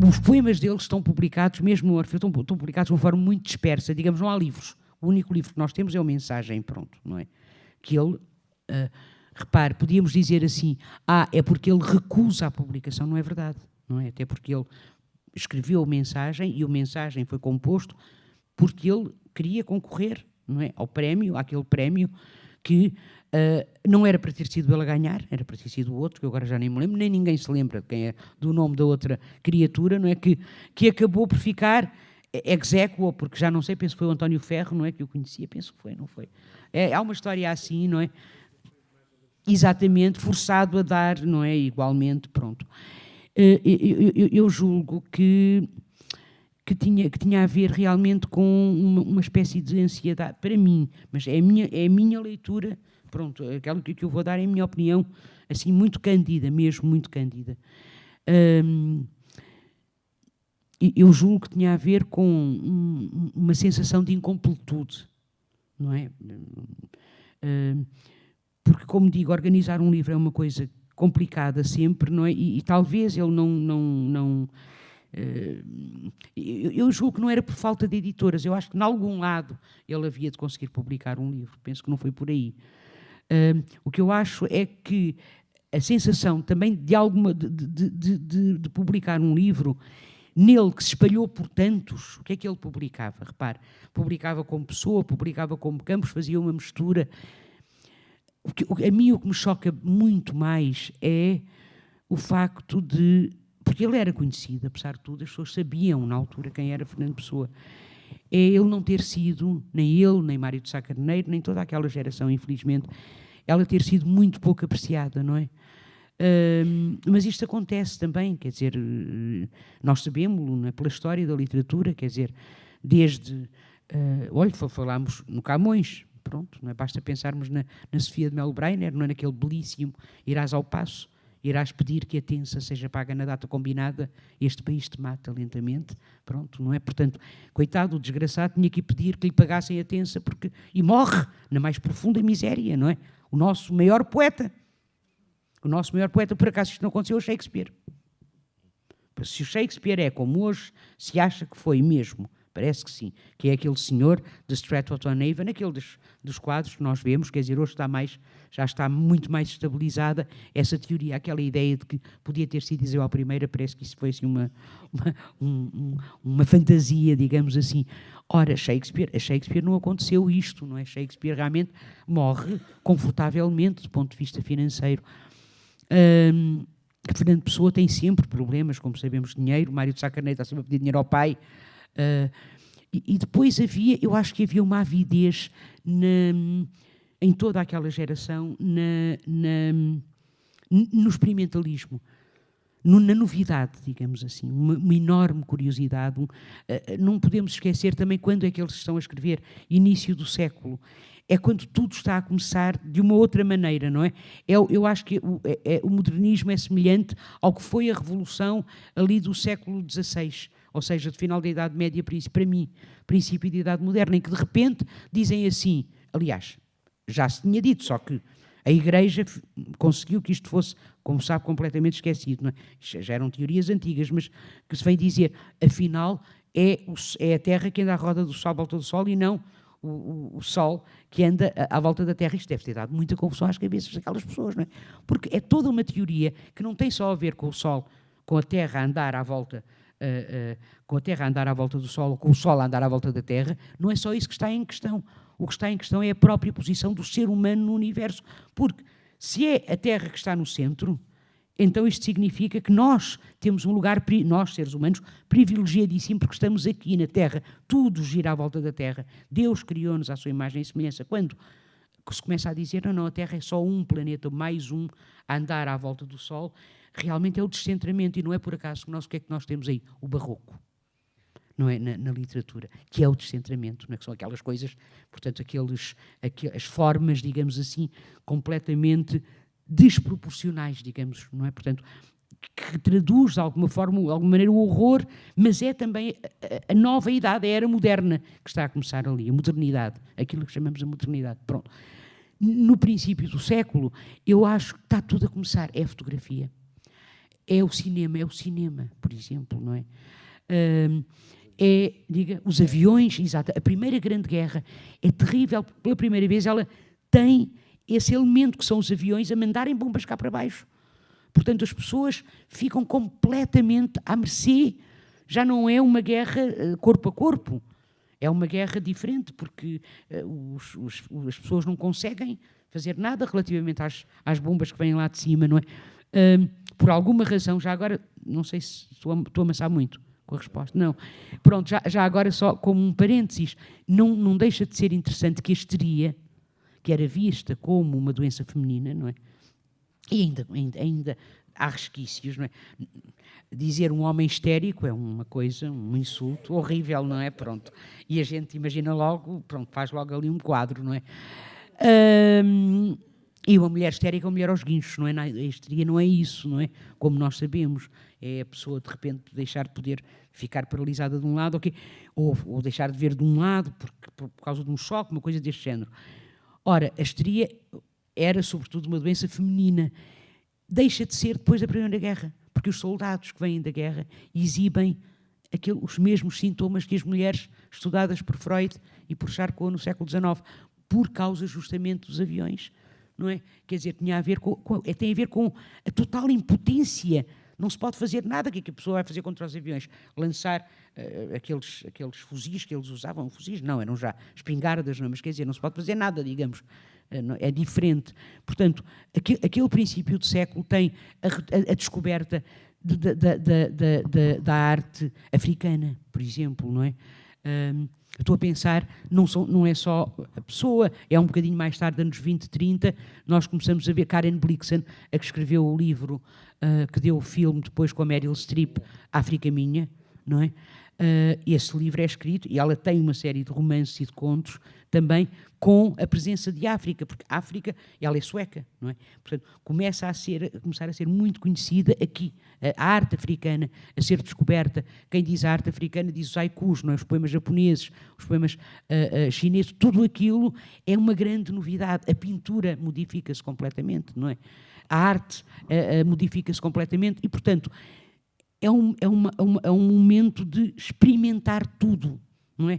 Os poemas dele estão publicados, mesmo no Orfeu, estão publicados de uma forma muito dispersa, digamos, não há livros. O único livro que nós temos é o Mensagem, pronto, não é? Que ele, repare, podíamos dizer assim, é porque ele recusa a publicação, não é verdade, não é? Até porque ele escreveu a Mensagem e o Mensagem foi composto porque ele queria concorrer, não é? Ao prémio, àquele prémio que não era para ter sido ele a ganhar, era para ter sido o outro, que eu agora já nem me lembro, nem ninguém se lembra quem é, do nome da outra criatura, não é? Que acabou por ficar exéquo, porque já não sei, penso que foi o António Ferro, não é? Que eu conhecia, penso que foi, não foi? Há uma história assim, não é? Exatamente, forçado a dar, não é? Igualmente, pronto. Eu julgo que tinha a ver realmente com uma espécie de ansiedade, para mim, mas é a minha leitura, pronto, aquela que eu vou dar é a minha opinião, assim, muito cândida, mesmo muito cândida. Eu julgo que tinha a ver com uma sensação de incompletude, não é? Porque, como digo, organizar um livro é uma coisa complicada sempre, não é? E talvez ele não eu julgo que não era por falta de editoras, eu acho que, em algum lado, ele havia de conseguir publicar um livro, penso que não foi por aí. O que eu acho é que a sensação também de publicar um livro, nele que se espalhou por tantos, o que é que ele publicava? Repare, publicava como Pessoa, publicava como Campos, fazia uma mistura. A mim o que me choca muito mais é o facto de... Porque ele era conhecido, apesar de tudo, as pessoas sabiam na altura quem era Fernando Pessoa. É ele não ter sido, nem ele, nem Mário de Sá Carneiro, nem toda aquela geração, infelizmente, ela ter sido muito pouco apreciada, não é? Mas isto acontece também, quer dizer, nós sabemos, não é? Pela história da literatura, quer dizer, desde... olha, falámos no Camões, pronto, não é? Basta pensarmos na Sofia de Melo Breiner, não é? Naquele belíssimo Irás ao Passo, irás pedir que a tença seja paga na data combinada, este país te mata lentamente, pronto, não é? Portanto, coitado, o desgraçado tinha que pedir que lhe pagassem a tença, e morre na mais profunda miséria, não é? O nosso maior poeta, por acaso isto não aconteceu, é o Shakespeare. Se o Shakespeare é como hoje se acha que foi mesmo, parece que sim, que é aquele senhor de Stratford-on-Avon, aquele dos quadros que nós vemos, quer dizer, hoje já está muito mais estabilizada essa teoria, aquela ideia de que podia ter sido Isabel I, parece que isso foi assim uma fantasia, digamos assim. Ora, a Shakespeare não aconteceu isto, não é? Shakespeare realmente morre confortavelmente do ponto de vista financeiro. Fernando Pessoa tem sempre problemas, como sabemos, de dinheiro, Mário de Sá Carneiro está sempre a pedir dinheiro ao pai. E depois eu acho que havia uma avidez em toda aquela geração no experimentalismo, na novidade, digamos assim, uma enorme curiosidade. Não podemos esquecer também quando é que eles estão a escrever, início do século. É quando tudo está a começar de uma outra maneira, não é? Eu acho que o modernismo é semelhante ao que foi a revolução ali do século XVI, ou seja, do final da Idade Média, para mim, princípio da Idade Moderna, em que de repente dizem assim, aliás, já se tinha dito, só que a Igreja conseguiu que isto fosse, como sabe, completamente esquecido, não é? Já eram teorias antigas, mas que se vem dizer, afinal, é a Terra que anda à roda do Sol, à volta do Sol, e não o Sol que anda à volta da Terra. Isto deve ter dado muita confusão às cabeças daquelas pessoas, não é? Porque é toda uma teoria que não tem só a ver com o Sol, com a Terra a andar à volta do Sol, ou com o Sol a andar à volta da Terra. Não é só isso que está em questão. O que está em questão é a própria posição do ser humano no universo. Porque se é a Terra que está no centro, então isto significa que nós temos um lugar, nós seres humanos, privilegiadíssimo, porque estamos aqui na Terra, tudo gira à volta da Terra. Deus criou-nos à sua imagem e semelhança. Quando se começa a dizer, não, a Terra é só um planeta, mais um, a andar à volta do Sol, realmente é o descentramento, e não é por acaso que o que é que nós temos aí? O barroco, não é? Na literatura, que é o descentramento, não é? Que são aquelas coisas, portanto, as formas, digamos assim, completamente desproporcionais, digamos, não é? Portanto, que traduz de alguma forma, de alguma maneira, o horror, mas é também a nova idade, a era moderna que está a começar ali, a modernidade, aquilo que chamamos a modernidade. Pronto. No princípio do século, eu acho que está tudo a começar, é a fotografia. é o cinema, por exemplo, não é? Diga, os aviões, exato, a Primeira Grande Guerra é terrível, porque pela primeira vez ela tem esse elemento que são os aviões a mandarem bombas cá para baixo. Portanto, as pessoas ficam completamente à mercê. Já não é uma guerra corpo a corpo, é uma guerra diferente, porque as pessoas não conseguem fazer nada relativamente às bombas que vêm lá de cima, não é? Por alguma razão, já agora, não sei se estou a amassar muito com a resposta, não. Pronto, já agora só como um parênteses, não deixa de ser interessante que a histeria, que era vista como uma doença feminina, não é? E ainda há resquícios, não é? Dizer um homem histérico é uma coisa, um insulto horrível, não é? Pronto. E a gente imagina logo, pronto, faz logo ali um quadro, não é? E uma mulher histérica é uma mulher aos guinchos, não é? A histeria não é isso, não é? Como nós sabemos, é a pessoa de repente deixar de poder ficar paralisada de um lado, okay? ou deixar de ver de um lado por causa de um choque, uma coisa deste género. Ora, a histeria era sobretudo uma doença feminina. Deixa de ser depois da Primeira Guerra, porque os soldados que vêm da guerra exibem os mesmos sintomas que as mulheres estudadas por Freud e por Charcot no século XIX, por causa justamente dos aviões, não é? Quer dizer, tem a ver com a total impotência. Não se pode fazer nada. O que é que a pessoa vai fazer contra os aviões? Lançar aqueles fuzis que eles usavam. Fuzis não, eram já espingardas, não, mas quer dizer, não se pode fazer nada, digamos. É diferente. Portanto, aquele princípio do século tem a descoberta da arte africana, por exemplo, não é? Estou a pensar, não é só a pessoa, é um bocadinho mais tarde, anos 20, 30, nós começamos a ver Karen Blixen, a que escreveu o livro que deu o filme depois com a Meryl Streep, África Minha, não é? Esse livro é escrito, e ela tem uma série de romances e de contos também com a presença de África, porque África, ela é sueca, não é? Portanto, começar a ser muito conhecida aqui, a arte africana a ser descoberta. Quem diz a arte africana diz os haikus, não é? Os poemas japoneses, os poemas chineses, tudo aquilo é uma grande novidade. A pintura modifica-se completamente, não é? A arte modifica-se completamente e, portanto, é um momento de experimentar tudo, não é?